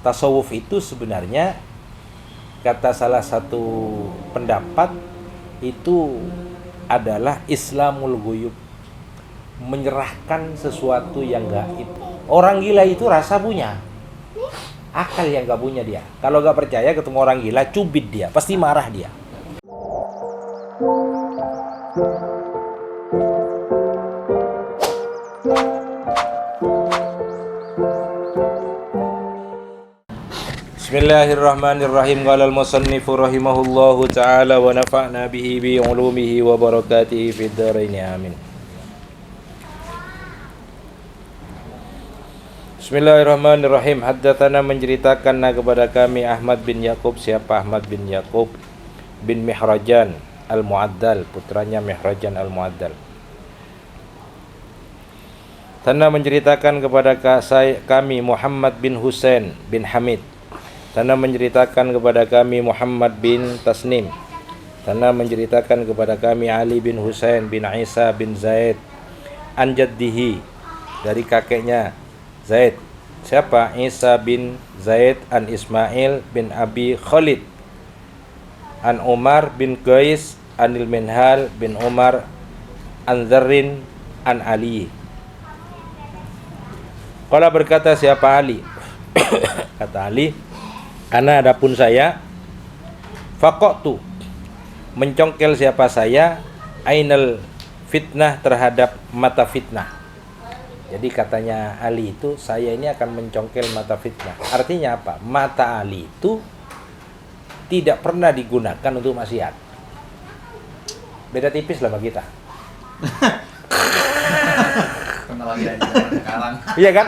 tasawuf itu sebenarnya kata salah satu pendapat itu adalah Islamul Ghuyub, menyerahkan sesuatu yang gaib. Orang gila itu rasa punya, akal yang gak punya dia. Kalau gak percaya ketemu orang gila, cubit dia, pasti marah dia. Bismillahirrahmanirrahim. Qala al-musannifu rahimahullahu ta'ala wa nafa'na bihi bi ulumihi wa barakatihi fid dharain amin. Bismillahirrahmanirrahim. Haddatsana menceritakan kepada kami Ahmad bin Yaqub. Siapa Ahmad bin Yaqub? Bin Mihrajan al-Mu'addal, putranya Mihrajan al-Mu'addal. Tanah menceritakan kepada kami Muhammad bin Husain bin Hamid. Tanah menceritakan kepada kami Muhammad bin Tasnim. Tanah menceritakan kepada kami Ali bin Husain bin Isa bin Zaid an jaddihi, dari kakeknya Zaid. Siapa? Isa bin Zaid an Ismail bin Abi Khalid an Umar bin Qais anil Minhal bin Umar an Dzarrin an Ali. Qala berkata siapa Ali? Kata Ali, ana adapun saya faqatu, mencongkel siapa saya, ainal fitnah, terhadap mata fitnah. Jadi katanya Ali itu, saya ini akan mencongkel mata fitnah. Artinya apa? Mata Ali itu tidak pernah digunakan untuk maksiat. Beda tipis lah sama kita. Iya kan?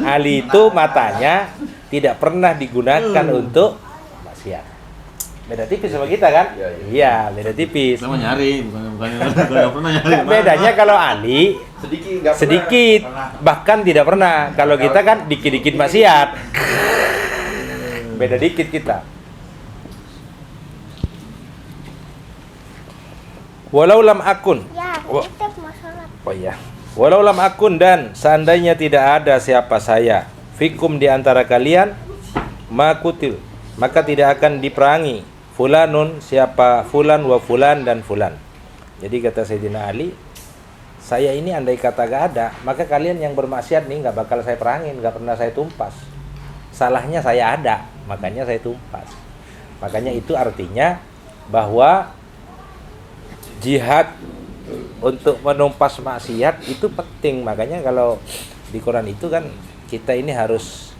Ali itu matanya tidak pernah digunakan untuk maksiat. Beda tipis sama kita kan? Iya, beda tipis. Sama nyari, bukan enggak pernah nyari. Bedanya kalau Ali sedikit, bahkan tidak pernah. Kalau kita kan dikit-dikit maksiat. Beda dikit kita. Walau lam akun. Ya, titip mau sholat. Oh iya. Walau lam akun, dan seandainya tidak ada siapa saya, fikum di antara kalian, makutil, maka tidak akan diperangi fulanun, siapa fulan wa fulan dan fulan. Jadi kata Sayyidina Ali, saya ini andai kata gak ada, maka kalian yang bermaksiat nih gak bakal saya perangin, gak pernah saya tumpas. Salahnya saya ada, makanya saya tumpas. Makanya itu artinya bahwa jihad untuk menumpas maksiat itu penting. Makanya kalau di Quran itu kan kita ini harus,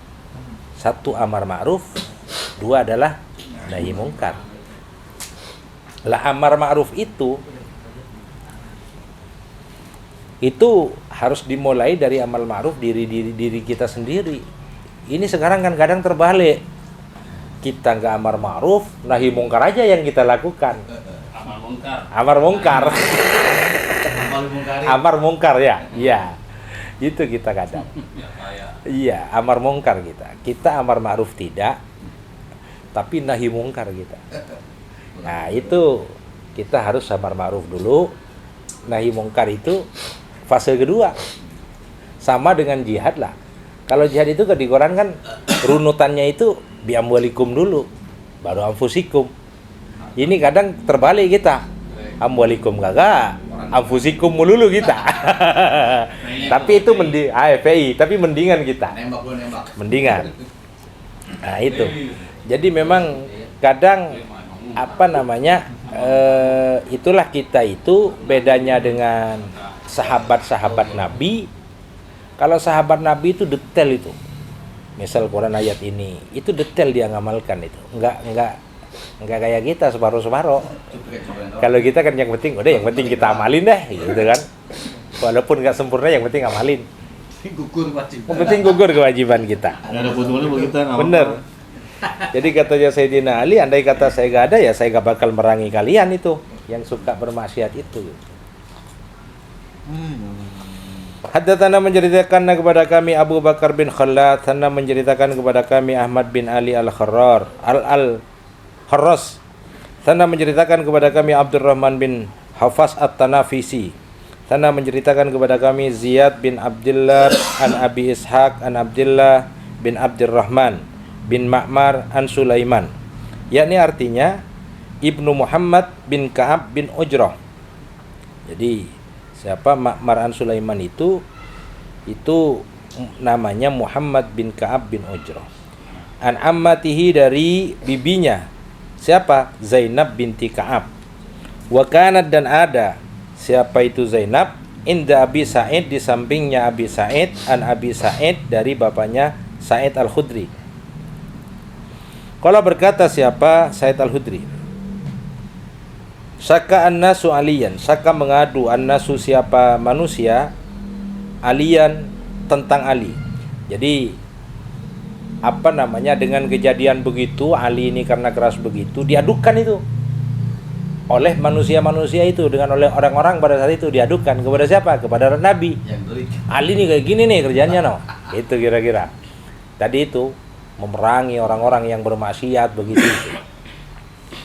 satu amar ma'ruf, dua adalah nahi mungkar. Lah amar ma'ruf itu harus dimulai dari amal ma'ruf diri kita sendiri. Ini sekarang kan kadang terbalik. Kita nggak amar ma'ruf, nahi mungkar aja yang kita lakukan. Amar mungkar. Amar mungkar ya. Iya. Itu kita kadang. Iya, amar mungkar kita. Kita amar ma'ruf tidak, tapi nahi mungkar kita. Nah, itu kita harus amar ma'ruf dulu. Nahi mungkar itu fase kedua. Sama dengan jihad lah. Kalau jihad itu di Quran kan runutannya itu biamwalikum dulu, baru anfusikum. Ini kadang terbalik kita. Amwalikum gagak, anfusikum melulu kita. Tapi itu AFPI, tapi mendingan kita. Mendingan. Nah, itu. Jadi memang kadang itulah kita itu bedanya dengan sahabat-sahabat Nabi. Kalau sahabat Nabi itu detail itu. Misal Quran ayat ini, itu detail dia ngamalkan itu. Enggak kayak kita separuh-separuh. Kalau kita kan yang penting, udah yang penting kita amalin deh, gitu kan. Walaupun nggak sempurna, yang penting amalin. Yang penting gugur kewajiban kita. Nggak ada keuntungannya buat kita. Bener. Jadi katanya Sayyidina Ali, andai kata saya nggak ada ya saya nggak bakal merangi kalian itu yang suka bermaksiat itu. Haddatsana menceritakan kepada kami Abu Bakar bin Khalad, Sana menceritakan kepada kami Ahmad bin Ali al-Kharrar Al-Kharras, Sana menceritakan kepada kami Abdurrahman bin Hafas At-Tanafisi, Sana menceritakan kepada kami Ziyad bin Abdullah an Abi Ishaq an Abdullah bin Abdurrahman bin Ma'mar an Sulaiman, yakni artinya Ibnu Muhammad bin Ka'ab bin Ujrah. Jadi siapa Ma'mar an Sulaiman itu namanya Muhammad bin Ka'ab bin Ujrah. An ammatihi, dari bibinya siapa? Zainab binti Ka'ab. Wa kanat, dan ada siapa itu Zainab, inda Abi Sa'id, di sampingnya Abi Sa'id, an Abi Sa'id, dari bapaknya Sa'id Al-Khudri. Kalau berkata siapa? Sa'id Al-Khudri, Saka an-nasu aliyan, saka mengadu an-nasu, siapa manusia, aliyan, tentang Ali. Jadi dengan kejadian begitu, Ali ini karena keras begitu, diadukan itu oleh manusia-manusia itu, oleh orang-orang pada saat itu diadukan kepada siapa? Kepada Nabi. Ali ini kayak gini nih kerjanya, no. Itu kira-kira. Tadi itu memerangi orang-orang yang bermaksiat begitu.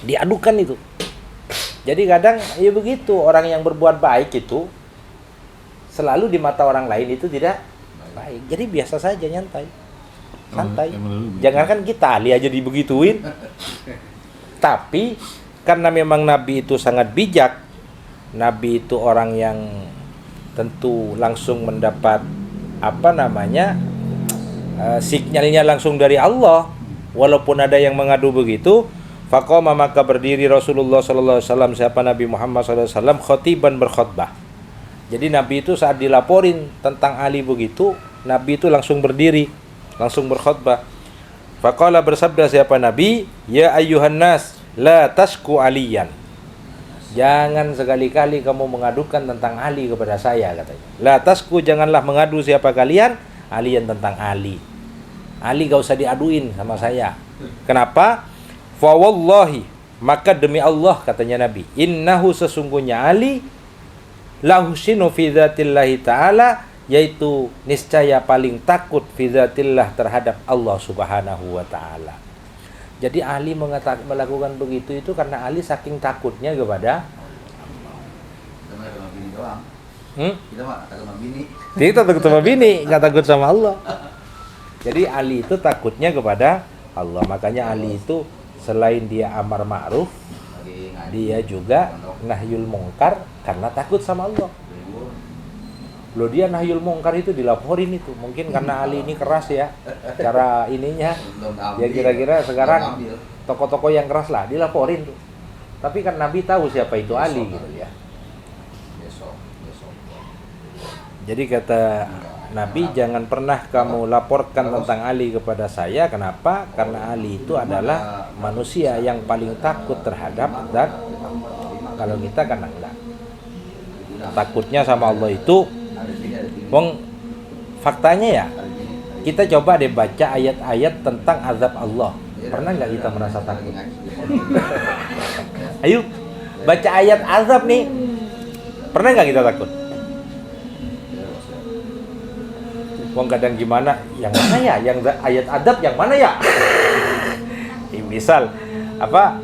Diadukan itu. Jadi kadang ya begitu, orang yang berbuat baik itu selalu di mata orang lain itu tidak baik. Jadi biasa saja, nyantai. Santai. Jangankan kita, Ali aja dibegituin. Tapi karena memang Nabi itu sangat bijak, Nabi itu orang yang tentu langsung mendapat sinyalnya langsung dari Allah. Walaupun ada yang mengadu begitu, faqama, maka berdiri Rasulullah sallallahu alaihi wasallam, siapa Nabi Muhammad sallallahu alaihi wasallam, khotiban, berkhutbah. Jadi Nabi itu saat dilaporin tentang Ali begitu, Nabi itu langsung berdiri, langsung berkhutbah. Faqala, bersabda siapa Nabi, ya ayyuhan nas, la tasku aliyan. Jangan sekali-kali kamu mengadukan tentang Ali kepada saya, katanya. La tasku, janganlah mengadu siapa kalian, aliyan, tentang Ali. Ali gak usah diaduin sama saya. Kenapa? Fa wallahi, maka demi Allah, katanya Nabi, innahu, sesungguhnya Ali, lahusinu fi dzatillahi ta'ala, yaitu niscaya paling takut fi dzatillah, terhadap Allah subhanahu wa ta'ala. Jadi Ali melakukan begitu itu karena Ali saking takutnya kepada kita takut sama bini, nggak takut sama Allah. Jadi Ali itu takutnya kepada Allah. Makanya Ali itu selain dia amar ma'ruf, dia juga nahyul mungkar karena takut sama Allah. Loh, dia nahyul mungkar itu dilaporin itu. Mungkin karena Ali ini keras ya, cara ininya. Ya kira-kira sekarang tokoh-tokoh yang keras lah dilaporin tuh. Tapi kan Nabi tahu siapa itu Ali gitu ya. Jadi kata Nabi, jangan pernah kamu laporkan tentang Ali kepada saya. Kenapa? Karena Ali itu adalah manusia yang paling takut terhadap zat. Kalau kita kan enggak. Takutnya sama Allah itu, faktanya ya, kita coba deh baca ayat-ayat tentang azab Allah. Pernah nggak kita merasa takut? Ayo, baca ayat azab nih. Pernah nggak kita takut? Kadang gimana? Yang mana ya? Yang ayat adab yang mana ya? Misal apa?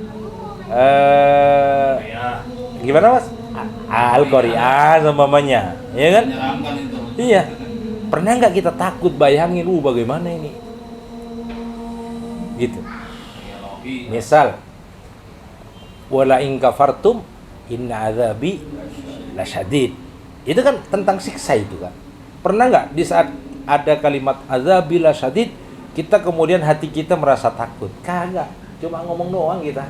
Gimana Mas? Al-Qari'an umpamanya, ya kan? Iya. Pernah nggak kita takut bayangin, bagaimana ini? Gitu. Misal, wala in kafartum inna azabi lasyadid. Itu kan tentang siksa itu kan. Pernah nggak di saat ada kalimat azabi lasyadid, kita kemudian hati kita merasa takut? Kagak, cuma ngomong doang kita.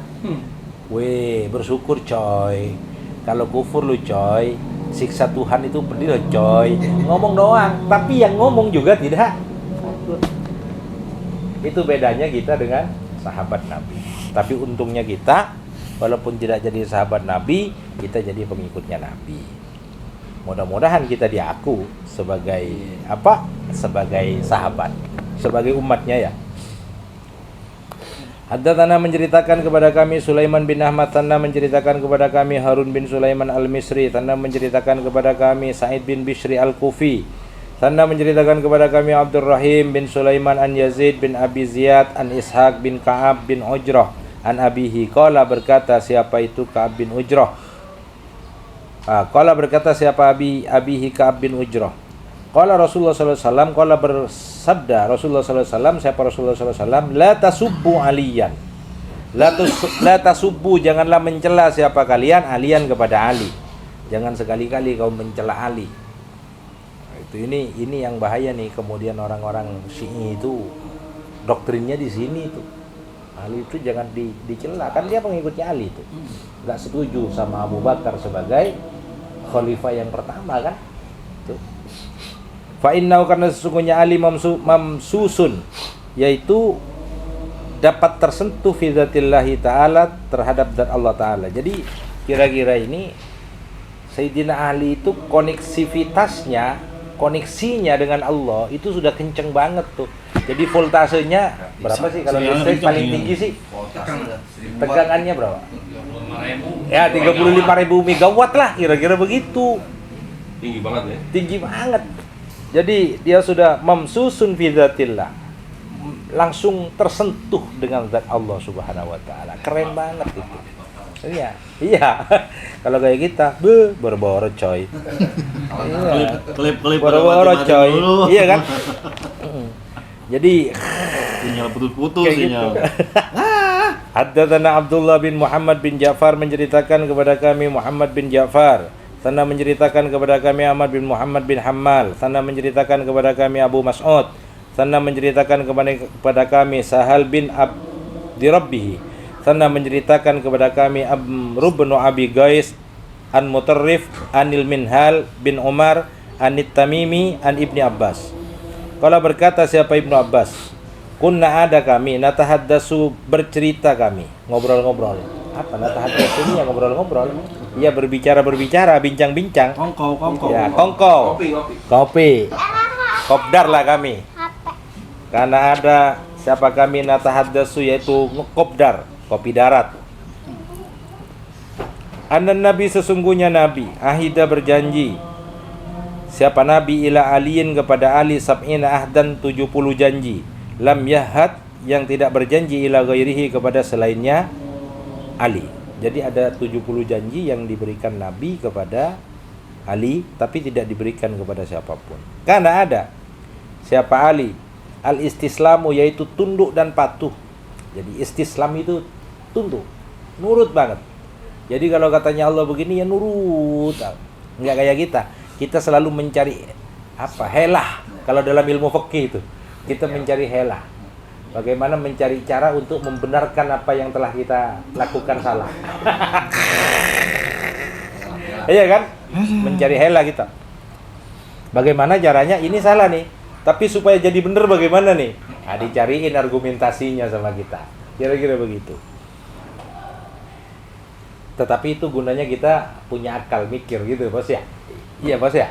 Weh, bersyukur coy. Kalau kufur lu coy, siksa Tuhan itu pedih loh coy. Ngomong doang, tapi yang ngomong juga tidak takut. Itu bedanya kita dengan sahabat Nabi. Tapi untungnya kita, walaupun tidak jadi sahabat Nabi, kita jadi pengikutnya Nabi. Mudah-mudahan kita diaku sebagai apa? Sebagai sahabat, sebagai umatnya ya. Haddatsana, menceritakan kepada kami Sulaiman bin Ahmad, Tanna menceritakan kepada kami Harun bin Sulaiman al-Misri, Tanna menceritakan kepada kami Sa'id bin Bishri al-Kufi, Tanna menceritakan kepada kami Abdurrahim bin Sulaiman an Yazid bin Abi Ziyad an Ishaq bin Ka'ab bin Ujrah an abihi. Qala, berkata siapa itu Ka'ab bin Ujrah. Qala, berkata siapa abihi Ka'ab bin Ujrah. Qala Rasulullah sallallahu alaihi wasallam, qala bersabda Rasulullah sallallahu alaihi wasallam, siapa Rasulullah sallallahu alaihi wasallam, la tasubbu aliyan. La tasubbu, janganlah mencela siapa kalian aliyan kepada Ali. Jangan sekali-kali kau mencela Ali. Nah, ini yang bahaya nih, kemudian orang-orang Syi'i itu doktrinnya di sini tuh. Ali itu jangan dicela, kan dia pengikutnya Ali itu. Enggak setuju sama Abu Bakar sebagai khalifah yang pertama kan? Tuh. Fa innahu, karena sesungguhnya Ali mamsusun, yaitu dapat tersentuh fi dzatillahi ta'ala, terhadap zat Allah Ta'ala. Jadi kira-kira ini Sayyidina Ali itu koneksinya dengan Allah itu sudah kenceng banget tuh. Jadi voltasenya berapa sih kalau listrik paling tinggi sih? Tegangannya berapa? Ya 35.000 megawatt lah, kira-kira begitu. Tinggi banget ya. Tinggi banget. Jadi dia sudah mamsusun fi dzatillah, langsung tersentuh dengan zat Allah Subhanahu wa taala. Keren banget itu. Iya. Kalau kayak kita, boro-boro coy. Iya. Klip-klip Boro-boro coy. Iya kan? Jadi sinyal putus-putus gitu. sinyal. Haddatsana Abdullah bin Muhammad bin Ja'far menceritakan kepada kami Muhammad bin Ja'far, sana menceritakan kepada kami Ahmad bin Muhammad bin Hammal, sana menceritakan kepada kami Abu Mas'ud, sana menceritakan kepada kami Sahal bin Abdi Rabbih, sana menceritakan kepada kami Amr bin Abi Gais an Mutarrif anil Minhal bin Umar anit Tamimi an Ibni Abbas. Kalau berkata siapa Ibnu Abbas, kunna ada kami natahaddasu, bercerita kami, ngobrol-ngobrol. Apa natahaddasu ini? Ya ngobrol-ngobrol. Iya, berbicara, bincang-bincang. Kongko. Ya, kongko. Kopi. Kopdar lah kami. Karena ada siapa kami natahaddasu, yaitu kopdar, kopi darat. Anan Nabi, sesungguhnya Nabi ahida berjanji. Siapa Nabi ila aliin, kepada Ali sab'ina ahdan, 70 janji. Lam yahad, yang tidak berjanji, ila ghairihi, kepada selainnya Ali. Jadi ada 70 janji yang diberikan Nabi kepada Ali, tapi tidak diberikan kepada siapapun. Karena ada siapa Ali, al-istislamu, yaitu tunduk dan patuh. Jadi istislam itu tunduk, nurut banget. Jadi kalau katanya Allah begini ya nurut. Enggak kayak kita selalu mencari helah. Kalau dalam ilmu fikih itu kita mencari helah, bagaimana mencari cara untuk membenarkan apa yang telah kita lakukan salah. Iya kan, mencari helah kita, bagaimana caranya ini salah nih, tapi supaya jadi benar bagaimana nih, dicariin argumentasinya sama kita, kira-kira begitu. Tetapi itu gunanya kita punya akal mikir gitu bos ya. Iya bos ya.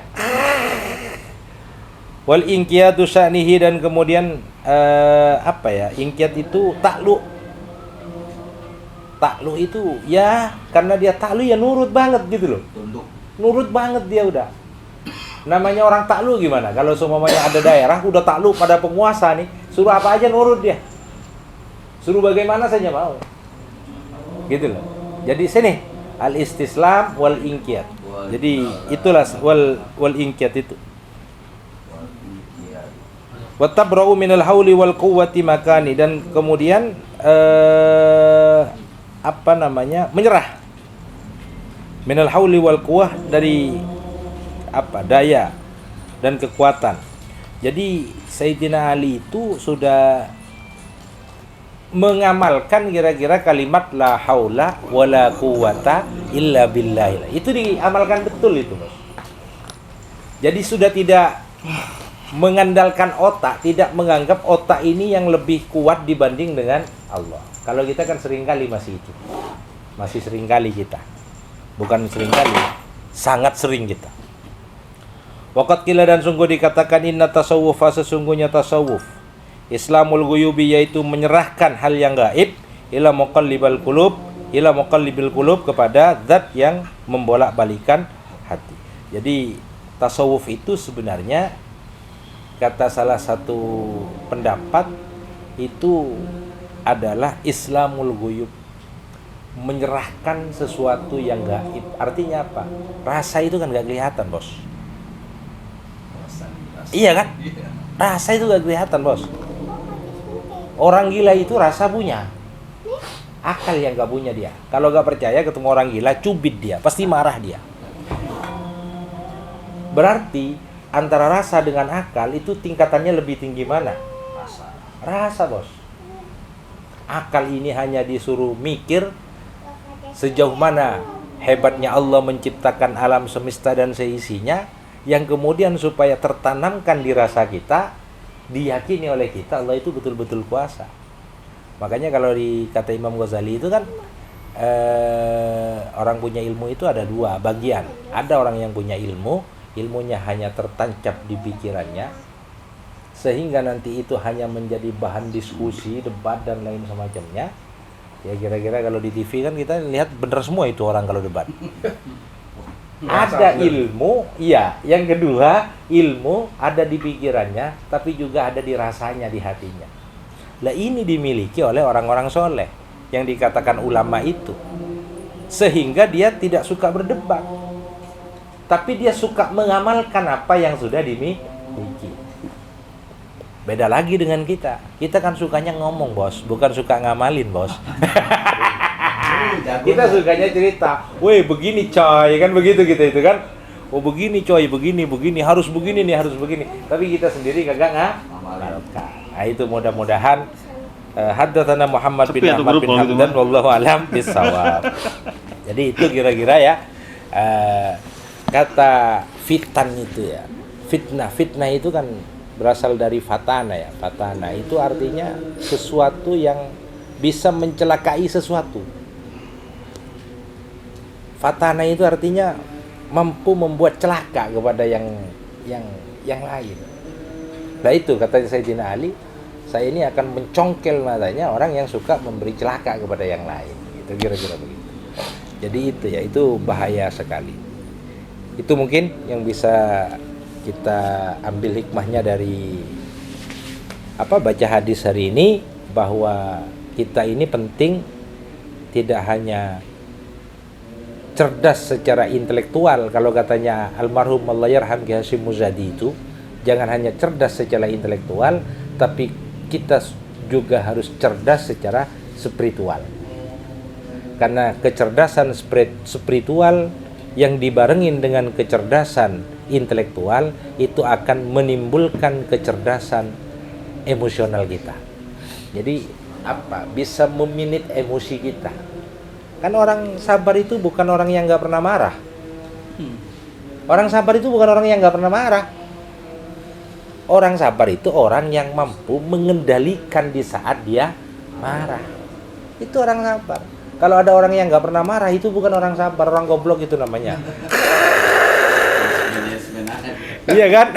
Wal inqiyatu sya'nihi, dan kemudian inqiyat itu takluk. Takluk itu ya karena dia takluk ya nurut banget gitu loh. Nurut banget dia udah. Namanya orang takluk gimana? Kalau semuanya ada daerah udah takluk pada penguasa nih, suruh apa aja nurut dia. Suruh bagaimana saja mau. Gitu loh. Jadi sini al-istislam wal inqiyat. Jadi itulah wal inqiyat itu. Wa tabra'u minal hauli wal quwwati makani, dan kemudian menyerah. Minal hauli wal quwwah, dari daya dan kekuatan. Jadi Sayyidina Ali itu sudah mengamalkan kira-kira kalimat la haula wala quwwata illa billah. Itu diamalkan betul itu, Bos. Jadi sudah tidak mengandalkan otak, tidak menganggap otak ini yang lebih kuat dibanding dengan Allah. Kalau kita kan seringkali masih itu. Masih seringkali kita. Bukan seringkali, sangat sering kita. Waqat qila, dan sungguh dikatakan inna tasawufa, sesungguhnya tasawuf Islamul ghuyubi, yaitu menyerahkan hal yang gaib, ila muqallibil qulub, kepada zat yang membolak-balikan hati. Jadi tasawuf itu sebenarnya, kata salah satu pendapat, itu adalah Islamul ghuyub, menyerahkan sesuatu yang gaib. Artinya apa? Rasa itu kan gak kelihatan, Bos. Iya kan? Rasa itu gak kelihatan, bos. Orang gila itu rasa punya, akal yang gak punya dia. Kalau gak percaya ketemu orang gila, cubit dia, pasti marah dia. Berarti antara rasa dengan akal itu tingkatannya lebih tinggi mana? Rasa, bos. Akal ini hanya disuruh mikir sejauh mana hebatnya Allah menciptakan alam semesta dan seisinya, yang kemudian supaya tertanamkan di rasa kita, diyakini oleh kita Allah itu betul-betul kuasa. Makanya kalau kata Imam Ghazali itu kan orang punya ilmu itu ada dua bagian. Ada orang yang punya ilmu, ilmunya hanya tertancap di pikirannya, sehingga nanti itu hanya menjadi bahan diskusi, debat dan lain semacamnya. Ya kira-kira kalau di TV kan kita lihat bener semua itu orang kalau debat. Ada ilmu, iya. Yang kedua, ilmu ada di pikirannya, tapi juga ada di rasanya, di hatinya. Lah ini dimiliki oleh orang-orang soleh yang dikatakan ulama itu, sehingga dia tidak suka berdebat, tapi dia suka mengamalkan apa yang sudah dimiliki. Beda lagi dengan kita. Kita kan sukanya ngomong, bos, bukan suka ngamalin, bos. Kita sukanya cerita, weh begini coy, kan begitu kita itu kan. Oh begini coy, begini, harus begini nih, harus begini. Tapi kita sendiri kagak ngamalkan. Nah itu mudah-mudahan haddatsana Muhammad bin Ahmad bin Hamdan wallahu alam bisawab. Jadi itu kira-kira ya kata fitan itu ya. Fitnah itu kan berasal dari fatana ya. Fatana itu artinya sesuatu yang bisa mencelakai sesuatu. Fatana itu artinya mampu membuat celaka kepada yang lain. Nah itu kata Sayyidina Ali, saya ini akan mencongkel matanya orang yang suka memberi celaka kepada yang lain. Itu kira-kira begitu. Jadi itu ya, itu bahaya sekali. Itu mungkin yang bisa kita ambil hikmahnya dari baca hadis hari ini, bahwa kita ini penting tidak hanya cerdas secara intelektual. Kalau katanya almarhum Allahyarham Ki Hasyim Muzadi itu, jangan hanya cerdas secara intelektual, tapi kita juga harus cerdas secara spiritual. Karena kecerdasan spiritual yang dibarengin dengan kecerdasan intelektual itu akan menimbulkan kecerdasan emosional kita. Jadi bisa meminit emosi kita. Kan orang sabar itu bukan orang yang nggak pernah marah. Orang sabar itu bukan orang yang nggak pernah marah. Orang sabar itu orang yang mampu mengendalikan di saat dia marah. Itu orang sabar. Kalau ada orang yang nggak pernah marah, itu bukan orang sabar, orang goblok itu namanya. Iya kan?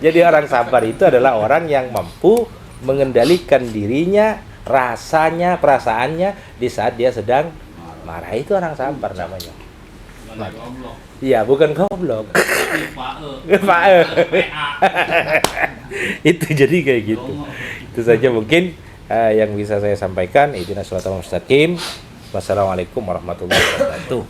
Jadi orang sabar itu adalah orang yang mampu mengendalikan dirinya, rasanya, perasaannya di saat dia sedang marah. Itu orang sabar namanya. Iya, bukan goblok. Itu jadi kayak gitu. Itu saja mungkin yang bisa saya sampaikan. Ihdinas shiratal mustaqim. Wassalamualaikum warahmatullahi wabarakatuh.